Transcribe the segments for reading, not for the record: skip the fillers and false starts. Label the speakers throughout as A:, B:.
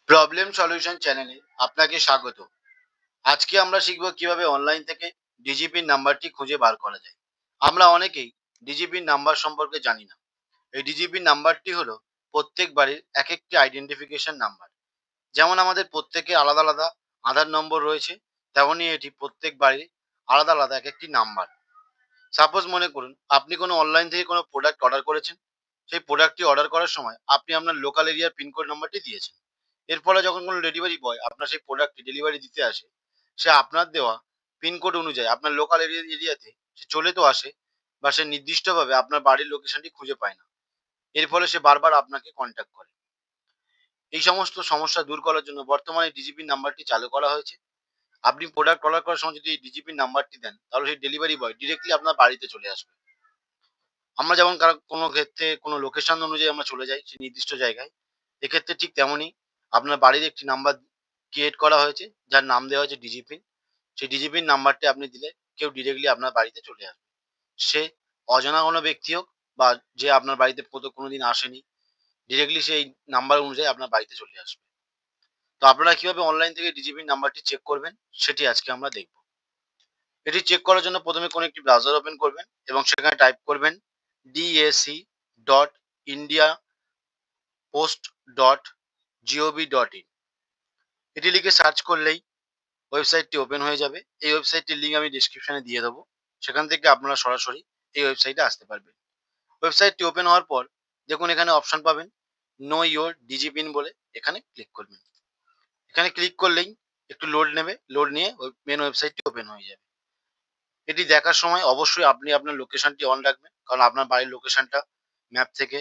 A: Problem solution চ্যানেলে আপনাকে স্বাগত। আজকে আমরা শিখব কিভাবে অনলাইন থেকে ডিজিপির নাম্বারটি খুঁজে বার করা যায়। আমরা অনেকেই ডিজিপির নাম্বার সম্পর্কে জানি না। এই ডিজিপির নাম্বারটি হলো প্রত্যেক বাড়ির এক একটি আইডেন্টিফিকেশন নাম্বার। যেমন আমাদের প্রত্যেকের আলাদা আলাদা আধার নম্বর রয়েছে, তেমনই এটি প্রত্যেক বাড়ির আলাদা আলাদা এক একটি নাম্বার। সাপোজ মনে করুন আপনি কোনো অনলাইন থেকে কোনো প্রোডাক্ট অর্ডার করেছেন। সেই প্রোডাক্টটি অর্ডার করার সময় আপনি আপনার লোকাল এরিয়ার পিনকোড নাম্বারটি দিয়েছেন। এর ফলে যখন কোনো ডেলিভারি বয় আপনার সেই প্রোডাক্টটি ডেলিভারি দিতে আসে, সে আপনার দেওয়া পিনকোড অনুযায়ী আপনার লোকাল এরিয়াতে সে চলে তো আসে, বা সে নির্দিষ্টভাবে আপনার বাড়ির লোকেশনটি খুঁজে পায় না। এর ফলে সে বারবার আপনাকে কন্ট্যাক্ট করে। এই সমস্ত সমস্যা দূর করার জন্য বর্তমানে ডিজিপি নাম্বারটি চালু করা হয়েছে। আপনি প্রোডাক্ট অর্ডার করার সময় যদি এই ডিজিপি নাম্বারটি দেন, তাহলে সেই ডেলিভারি বয় ডিরেক্টলি আপনার বাড়িতে চলে আসবে। আমরা যেমন কোনো ক্ষেত্রে কোনো লোকেশন অনুযায়ী আমরা চলে যাই সেই নির্দিষ্ট জায়গায়, এক্ষেত্রে ঠিক তেমনই আপনার বাড়ির একটি নাম্বার ক্রিয়েট করা হয়েছে, যার নাম দেওয়া হয়েছে ডিজিপিন। সেই ডিজিপিন নাম্বারটি আপনি দিলে কেউ ডিরেক্টলি আপনার বাড়িতে চলে আসবে। সে অজানা কোনো ব্যক্তি হোক, বা যে আপনার বাড়িতে কোনোদিন আসেনি, ডিরেক্টলি সেই নাম্বার অনুযায়ী আপনার বাড়িতে চলে আসবে। তো আপনারা কিভাবে অনলাইন থেকে ডিজিপিন নাম্বারটি চেক করবেন, সেটি আজকে আমরা দেখব। এটি চেক করার জন্য প্রথমে কোনো একটি ব্রাউজার ওপেন করবেন এবং সেখানে টাইপ করবেন DAC.India post.gov.in। এটি লিখে সার্চ করলেই ওয়েবসাইটটি ওপেন হয়ে যাবে। এই ওয়েবসাইটটির লিঙ্ক আমি ডিসক্রিপশনে দিয়ে দেবো। সেখান থেকে আপনারা সরাসরি এই ওয়েবসাইটে আসতে পারবেন। ওয়েবসাইটটি ওপেন হওয়ার পর দেখুন এখানে অপশন পাবেন নো ইয়োর ডিজিপিন বলে, এখানে ক্লিক করবেন। এখানে ক্লিক করলেই একটু লোড নেবে, লোড নিয়ে মেন ওয়েবসাইটটি ওপেন হয়ে যাবে। এটি দেখার সময় অবশ্যই আপনি আপনার লোকেশনটি অন রাখবেন, কারণ আপনার বাড়ির লোকেশনটা ম্যাপ থেকে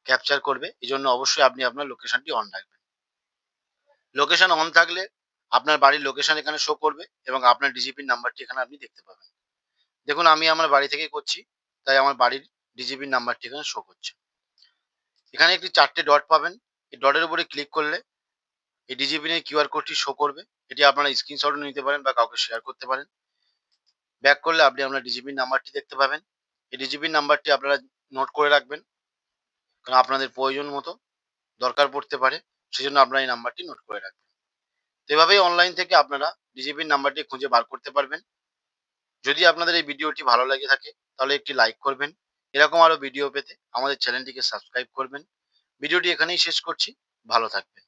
A: ক্যাপচার করবে। এজন্য অবশ্যই আপনি আপনার লোকেশনটি অন রাখবেন। লোকেশন অন থাকলে আপনার বাড়ির লোকেশন এখানে শো করবে এবং আপনার ডিজিপির নাম্বারটি এখানে আপনি দেখতে পাবেন। দেখুন আমি আমার বাড়ি থেকে করছি, তাই আমার বাড়ির ডিজিপির নাম্বারটি এখানে শো করছে। এখানে একটি 4টে ডট পাবেন। এই ডটের উপরে ক্লিক করলে এই ডিজিপিন এর কিউআর কোডটি শো করবে। এটি আপনারা স্ক্রিনশটও নিতে পারেন বা কাউকে শেয়ার করতে পারেন। ব্যাক করলে আপনি আপনার ডিজিপির নাম্বারটি দেখতে পাবেন। এই ডিজিপির নাম্বারটি আপনারা নোট করে রাখবেন, কারণ আপনাদের প্রয়োজন মতো দরকার পড়তে পারে। সেজন্য আপনারা এই নাম্বারটি নোট করে রাখবেন। তো এভাবেই অনলাইন থেকে আপনারা ডিজিপির নাম্বারটি খুঁজে বার করতে পারবেন। যদি আপনাদের এই ভিডিওটি ভালো লেগে থাকে তাহলে একটি লাইক করবেন। এরকম আরো ভিডিও পেতে আমাদের চ্যানেলটিকে সাবস্ক্রাইব করবেন। ভিডিওটি এখানেই শেষ করছি। ভালো থাকবেন।